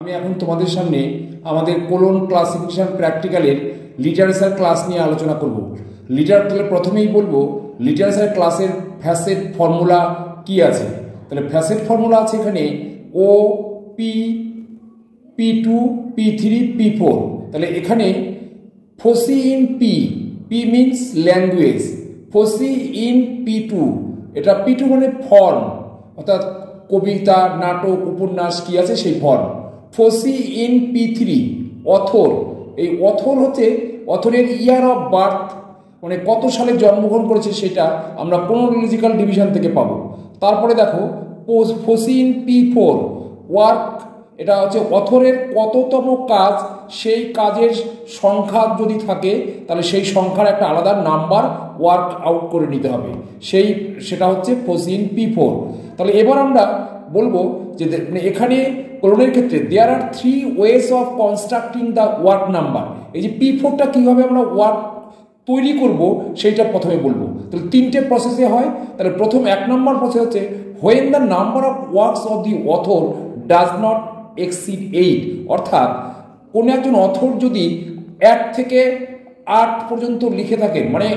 আমি এখন তোমাদের সামনে আমাদের কোলন ক্লাসিফিকেশন প্র্যাকটিক্যালের লিটারেচার ক্লাস নিয়ে আলোচনা করব। তাহলে প্রথমেই বলবো লিটারেচার ক্লাসের ফ্যাসেট ফর্মুলা কি আছে। তাহলে ফ্যাসেট ফর্মুলা আছে এখানে O P P2 P3 P4। তাহলে এখানে foci in P, P means language, foci in P2, এটা P2 মানে ফর্ম, অর্থাৎ কবিতা, নাটক, উপন্যাস কি আছে সেই form. Foci in P3 author, এই অথর হচ্ছে অথরের ইয়ার অফ বার্থ, মানে কত সালে জন্মগ্রহণ করেছে সেটা আমরা ক্রোনোলজিক্যাল ডিভিশন থেকে পাবো। তারপরে দেখো ফসি ইন P4 ওয়ার্ক, এটা হচ্ছে অথরের কততম কাজ, সেই কাজের সংখ্যা যদি থাকে তাহলে সেই সংখ্যার একটা আলাদা নাম্বার ওয়ার্ক আউট করে নিতে হবে, সেটা হচ্ছে ফসি ইন P4। তাহলে এবার আমরা বলবো যে এখানে কোলনের ক্ষেত্রে দেয়ার আর 3 ways of constructing the work number. এই যে P4টা কীভাবে আমরা ওয়ার্ক তৈরি করব সেইটা প্রথমে বলবো। তাহলে 3টে প্রসেসে হয়। তাহলে প্রথম 1 নম্বর প্রসেস হচ্ছে when the number of works of the author does not exceed 8, অর্থাৎ কোনো একজন অথর যদি 1 থেকে 8 পর্যন্ত লিখে থাকেন, মানে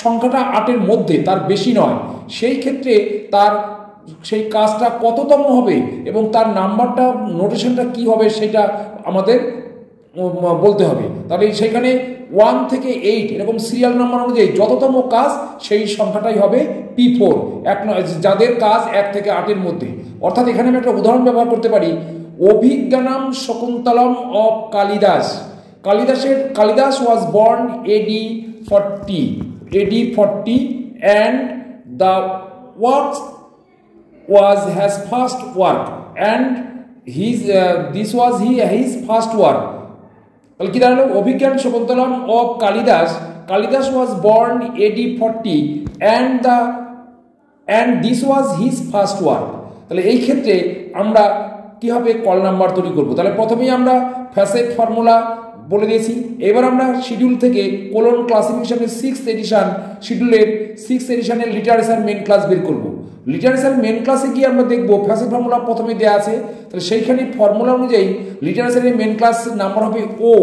সংখ্যাটা 8-এর মধ্যে, তার বেশি নয়, সেই ক্ষেত্রে তার সেই কাজটা কততম হবে এবং তার নাম্বারটা নোটেশনটা কি হবে সেটা আমাদের বলতে হবে। তাহলে সেখানে 1 থেকে 8 এরকম সিরিয়াল নাম্বার অনুযায়ী যততম কাজ সেই সংখ্যাটাই হবে P4, যাদের কাজ 1 থেকে 8-এর মধ্যে। অর্থাৎ এখানে আমি একটা উদাহরণ ব্যবহার করতে পারি, Abhijnanam Shakuntalam of Kalidas. Kalidas was born AD 40 and the works was his first work and this was his first work। তাহলে কি দাঁড়ালো, Abhijnana Shakuntalam of Kalidas was born AD 40 and this was his first work। তাহলে এই ক্ষেত্রে আমরা কীভাবে কল নাম্বার তৈরি করব। তাহলে প্রথমেই আমরা ফ্যাসেট ফর্মুলা বলে দিয়েছি। এবার আমরা শিডিউল থেকে কোলন ক্লাসিফিকেশনের 6th এডিশন, শিডিউলের 6th এডিশনের লিটারেচার মেন ক্লাস বের করব। লিটারেচার মেন ক্লাসে গিয়ে আমরা দেখব ফ্যাসেট ফর্মুলা প্রথমে দেওয়া আছে। তাহলে সেইখানে ফর্মুলা অনুযায়ী লিটারেচারের মেন ক্লাসের নাম্বার হবে ও,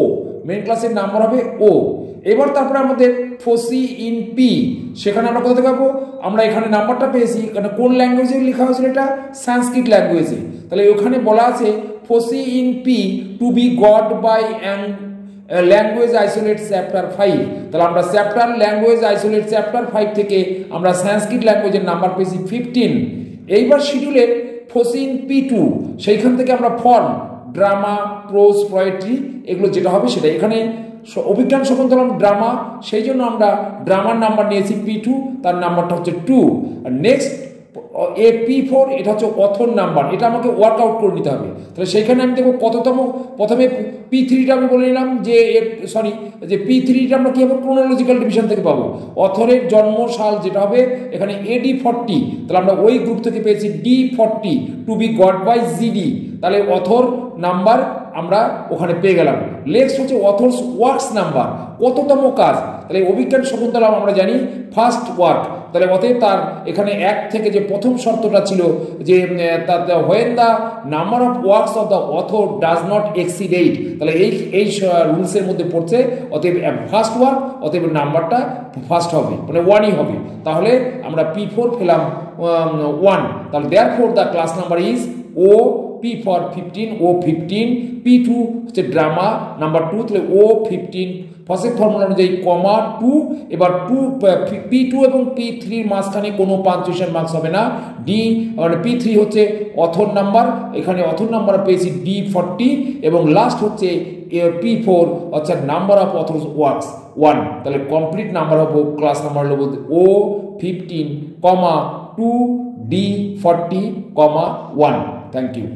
মেন ক্লাসের নাম্বার হবে ও। এবার তারপরে আমাদের ফসি ইন পি, সেখানে আমরা কোথা থেকে পাবো, আমরা এখানে নাম্বারটা পেয়েছি, এখানে কোন ল্যাঙ্গুয়েজে লেখা হয়েছিল, এটা সংস্কৃত ল্যাঙ্গুয়েজে। তাহলে ওখানে বলা আছে ফসি in P to be got by and language isolate chapter 5। তাহলে আমরা ল্যাঙ্গুয়েজ আইসোলেট চ্যাপ্টার 5 থেকে আমরা সংস্কৃত ল্যাঙ্গুয়েজের নাম্বার পেয়েছি 15। এইবার শিডিউলের ফসি ইন P2, সেইখান থেকে আমরা ফর্ম, ড্রামা, প্রোজ, পোয়েট্রি, এগুলো যেটা হবে সেটা। এখানে অভিজ্ঞান শকুন্তলম ড্রামা, সেই জন্য আমরা ড্রামার নাম্বার নিয়েছি P2, তার নাম্বারটা হচ্ছে 2। আর নেক্সট P4, এটা হচ্ছে অথর নাম্বার, এটা আমাকে ওয়ার্কআউট করে নিতে হবে। তাহলে সেইখানে আমি দেখবো কততম, প্রথমে P3টা আমি বলে নিলাম যে P3টা আমরা কী হবে ক্রোনোলজিক্যাল ডিভিশন থেকে পাবো। অথরের জন্ম সাল যেটা হবে এখানে AD 40, তাহলে আমরা ওই গ্রুপ থেকে পেয়েছি D40 to be got by GD। তাহলে অথর নাম্বার আমরা ওখানে পেয়ে গেলাম। নেক্সট হচ্ছে অথর্স ওয়ার্কস নাম্বার, কততম কাজ। তাহলে অভিজ্ঞান শকুন্তলম আমরা জানি ফার্স্ট ওয়ার্ক, তাহলে অতএব তার এখানে 1 থেকে যে প্রথম শর্তটা ছিল যে when the number of works of the author does not exceed 8, তাহলে এই রুলসের মধ্যে পড়ছে, অতএব ফার্স্ট ওয়ার্ক, অতএব নাম্বারটা ফার্স্ট হবে, মানে 1ই হবে। তাহলে আমরা P4 পেলাম 1। তাহলে therefore the class number is O P for 15, O15, P2 হচ্ছে ড্রামা নাম্বার 2, তাহলে O15 ফসেট ফর্মুলা অনুযায়ী কমা 2। এবার P2 এবং P3-র মাঝখানে কোনো পাঞ্চুয়েশন মার্কস হবে না। মানে P3 হচ্ছে অথর নাম্বার, এখানে অথর নাম্বার পেয়েছি D40, এবং লাস্ট হচ্ছে P4 অর্থাৎ নাম্বার অফ অথর্স ওয়ার্কস 1। তাহলে কমপ্লিট নাম্বার হবো, ক্লাস নাম্বার হলো বলতে O15, 2, D40, 1। Thank you.